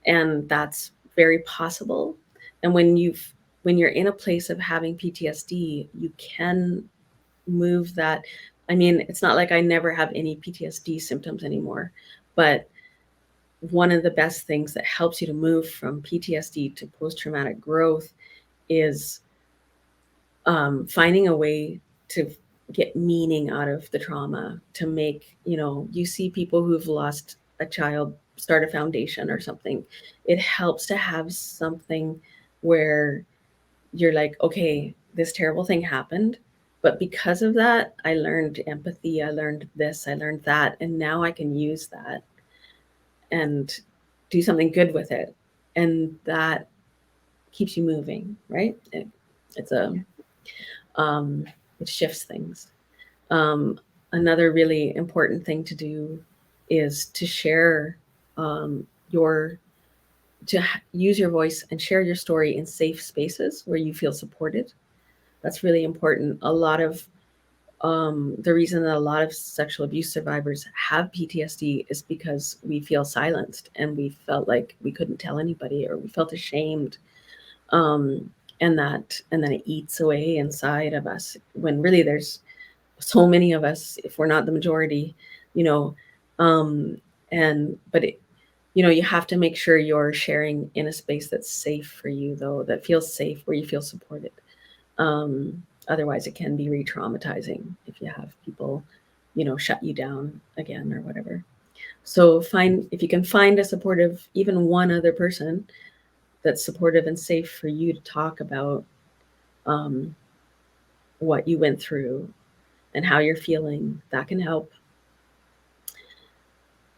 and that's very possible. And when you're in a place of having PTSD, you can move that. I mean, it's not like I never have any PTSD symptoms anymore, but one of the best things that helps you to move from PTSD to post traumatic growth is finding a way to get meaning out of the trauma, to make, you see people who've lost a child start a foundation or something. It helps to have something where you're like, okay, this terrible thing happened, but because of that, I learned empathy, I learned this, I learned that, and now I can use that and do something good with it. And that keeps you moving, right? It's a it shifts things. Um, Another really important thing to do is to share your use your voice and share your story in safe spaces where you feel supported. That's really important. A lot of the reason that a lot of sexual abuse survivors have PTSD is because we feel silenced and we felt like we couldn't tell anybody, or we felt ashamed, um, and then it eats away inside of us when really there's so many of us, if we're not the majority, you know. And but it, you have to make sure you're sharing in a space that's safe for you, though, that feels safe, where you feel supported. Otherwise it can be re-traumatizing if you have people, shut you down again or whatever. So if you can find a supportive, even one other person that's supportive and safe for you to talk about um, what you went through and how you're feeling, that can help.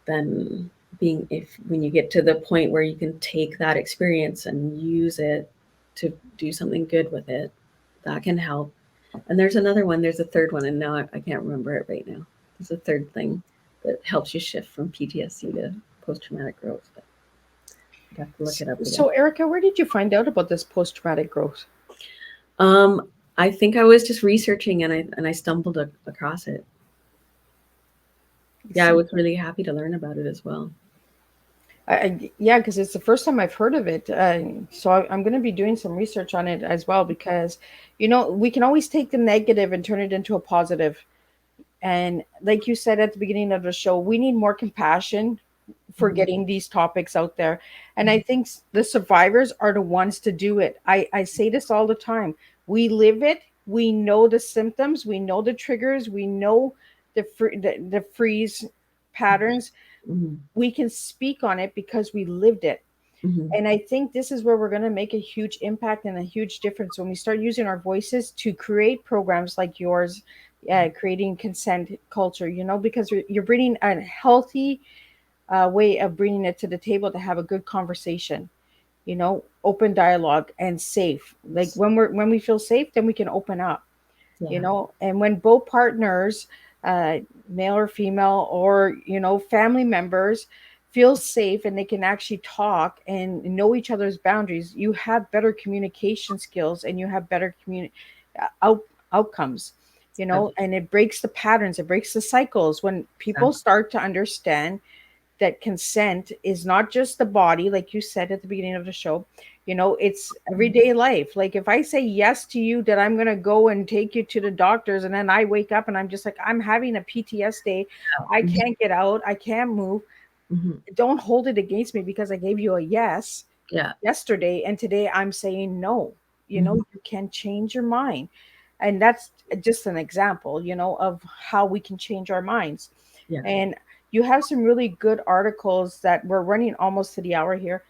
Then if when you get to the point where you can take that experience and use it to do something good with it, that can help. And there's another one, there's a third one, and now I can't remember it right now. There's a third thing that helps you shift from PTSD to post-traumatic growth, but I'd have to look it up again. So, Erica, where did you find out about this post-traumatic growth? I think I was just researching and I stumbled across it. Yeah, I was really happy to learn about it as well. Yeah, because it's the first time I've heard of it. So I'm going to be doing some research on it as well, because, we can always take the negative and turn it into a positive. And like you said at the beginning of the show, we need more compassion for getting these topics out there. And I think the survivors are the ones to do it. I say this all the time. We live it. We know the symptoms. We know the triggers. We know the freeze patterns. Mm-hmm. We can speak on it because we lived it. Mm-hmm. And I think this is where we're going to make a huge impact and a huge difference when we start using our voices to create programs like yours, creating consent culture, because you're bringing a healthy way of bringing it to the table to have a good conversation, open dialogue and safe. Like when we feel safe, then we can open up. Yeah. And when both partners, male or female, or family members, feel safe and they can actually talk and know each other's boundaries, you have better communication skills and you have better outcomes. and it breaks the patterns, it breaks the cycles. When people Exactly. start to understand that consent is not just the body, like you said at the beginning of the show, it's everyday life. Like if I say yes to you that I'm going to go and take you to the doctors, and then I wake up and I'm just like, I'm having a PTS day, I Mhm. can't get out, I can't move. Mhm. Don't hold it against me because I gave you a yes Yeah. yesterday and today I'm saying no. Mhm. You can change your mind. And that's just an example, of how we can change our minds. Yeah. And you have some really good articles that we're running almost to the hour here.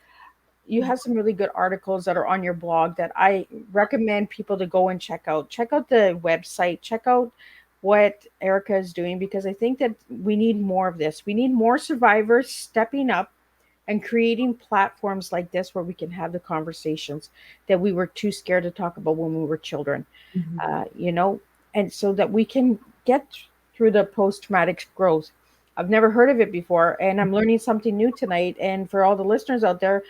You have some really good articles that are on your blog that I recommend people to go and check out. Check out the website, check out what Erica is doing, because I think that we need more of this. We need more survivors stepping up and creating platforms like this where we can have the conversations that we were too scared to talk about when we were children, Mhm. uh, you know, and so that we can get through the post traumatic growth. I've never heard of it before, and I'm learning something new tonight. And for all the listeners out there,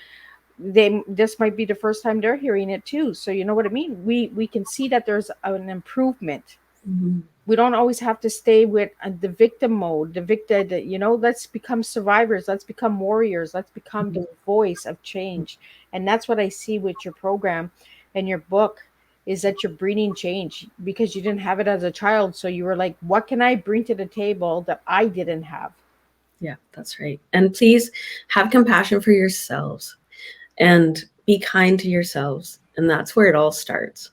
this might be the first time they're hearing it too. So you know what I mean. We can see that there's an improvement. Mhm. We don't always have to stay with the victim mode, the victim. Let's become survivors. Let's become warriors. Let's become Mhm. the voice of change. And that's what I see with your program and your book, is that you're bringing change because you didn't have it as a child. So you were like, what can I bring to the table that I didn't have? Yeah, that's right. And please have compassion for yourselves and be kind to yourselves. And that's where it all starts.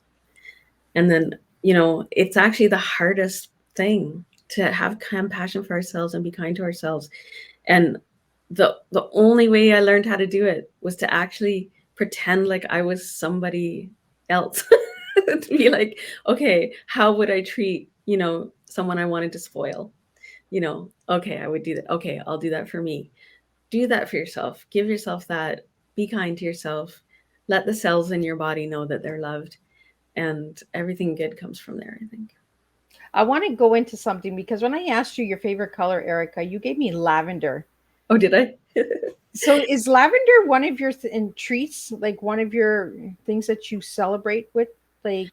And then, it's actually the hardest thing to have compassion for ourselves and be kind to ourselves. And the only way I learned how to do it was to actually pretend like I was somebody else. To be like, okay, how would I treat, someone I wanted to spoil? Okay, I would do that. Okay, I'll do that for me. Do that for yourself. Give yourself that. Be kind to yourself. Let the cells in your body know that they're loved, and everything good comes from there, I think. I want to go into something because when I asked you your favorite color, Erica, you gave me lavender. Oh, did I? So is lavender one of your treats, like one of your things that you celebrate with, like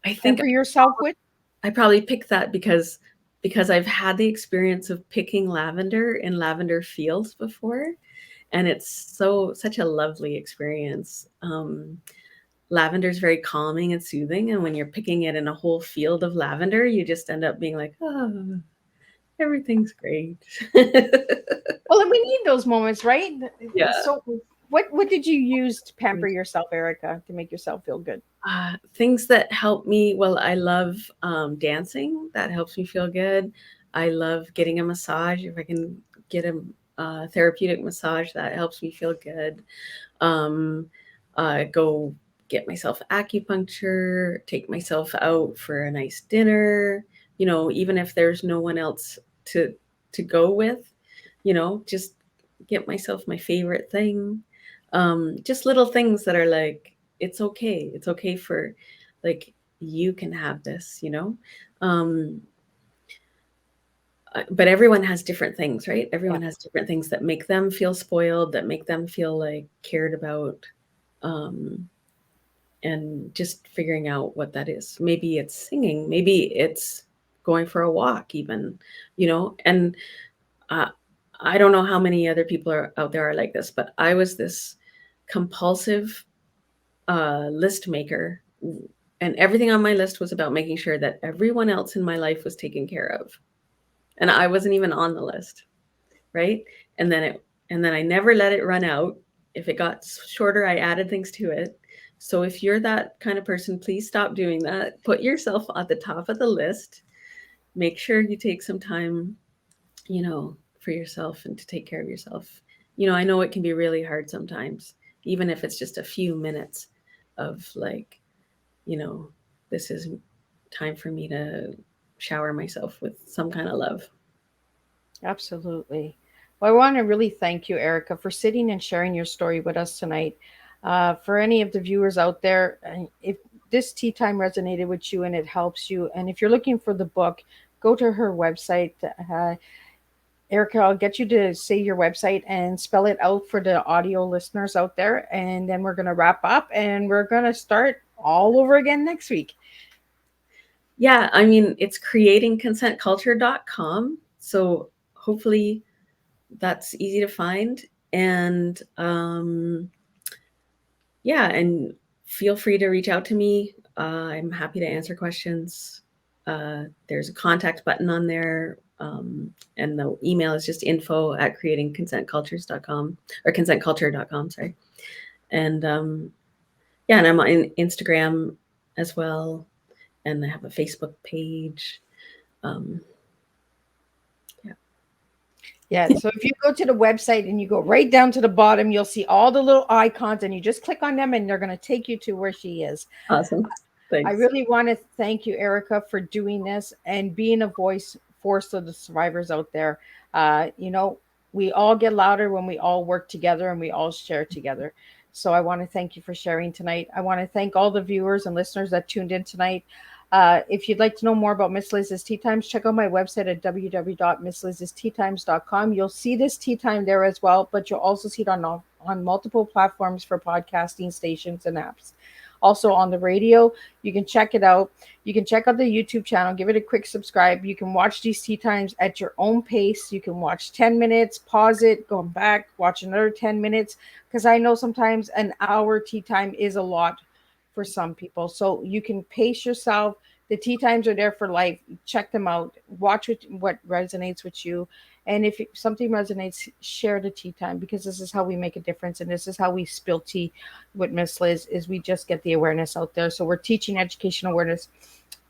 I think pamper yourself with? I probably picked that because I've had the experience of picking lavender in lavender fields before, and it's such a lovely experience. Lavender is very calming and soothing, and when you're picking it in a whole field of lavender, you just end up being like, oh, everything's great. Well, and we need those moments, right? Yeah. So what did you use to pamper yourself, Erica, to make yourself feel good? Things that help me. Well, I love dancing. That helps me feel good. I love getting a massage. If I can get a therapeutic massage, that helps me feel good. Um, go get myself acupuncture, take myself out for a nice dinner. Even if there's no one else to go with, just get myself my favorite thing. Just little things that are like, it's okay. It's okay for, like, you can have this. Um, but everyone has different things, right? Yeah. Everyone has different things that make them feel spoiled, that make them feel like cared about. Um, and just figuring out what that is. Maybe it's singing, maybe it's going for a walk, even, and uh, I don't know how many other people are out there are like this, but I was this compulsive list maker, and everything on my list was about making sure that everyone else in my life was taken care of, and I wasn't even on the list, right? And then I never let it run out. If it got shorter, I added things to it. So if you're that kind of person, please stop doing that. Put yourself at the top of the list. Make sure you take some time, for yourself and to take care of yourself. I know it can be really hard sometimes, even if it's just a few minutes of like, you know, this is time for me to shower myself with some kind of love. Absolutely. Well, I want to really thank you, Erica, for sitting and sharing your story with us tonight. For any of the viewers out there, if this tea time resonated with you and it helps you, and if you're looking for the book, go to her website. Erica, I'll get you to say your website and spell it out for the audio listeners out there. And then we're going to wrap up and we're going to start all over again next week. Yeah, I mean, it's creatingconsentculture.com. So hopefully that's easy to find. And yeah, and feel free to reach out to me. I'm happy to answer questions. There's a contact button on there. And the email is just info@creatingconsentcultures.com or consentculture.com, sorry. And yeah, and I'm on Instagram as well. And I have a Facebook page. Yeah. So if you go to the website and you go right down to the bottom, you'll see all the little icons and you just click on them and they're going to take you to where she is. Awesome. I Thanks. really want to thank you, Erica, for doing this and being a voice for the survivors out there. You know, we all get louder when we all work together and we all share together. So I want to thank you for sharing tonight. I want to thank all the viewers and listeners that tuned in tonight. If you'd like to know more about Miss Liz's Tea Times, check out my website at www.misslizsteatimes.com. You'll see this tea time there as well, but you'll also see it on multiple platforms for podcasting stations and apps. Also on the radio, you can check it out. You can check out the YouTube channel, give it a quick subscribe. You can watch these tea times at your own pace. You can watch 10 minutes, pause it, go back, watch another 10 minutes. Because I know sometimes an hour tea time is a lot for some people. So you can pace yourself. The tea times are there for life. Check them out. Watch what resonates with you. And if something resonates, share the tea time, because this is how we make a difference. And this is how we spill tea with Miss Liz, is we just get the awareness out there. So we're teaching education awareness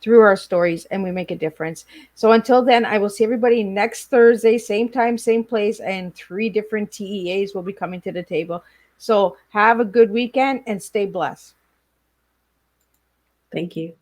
through our stories and we make a difference. So until then, I will see everybody next Thursday, same time, same place, and 3 different TEAs will be coming to the table. So have a good weekend and stay blessed. Thank you.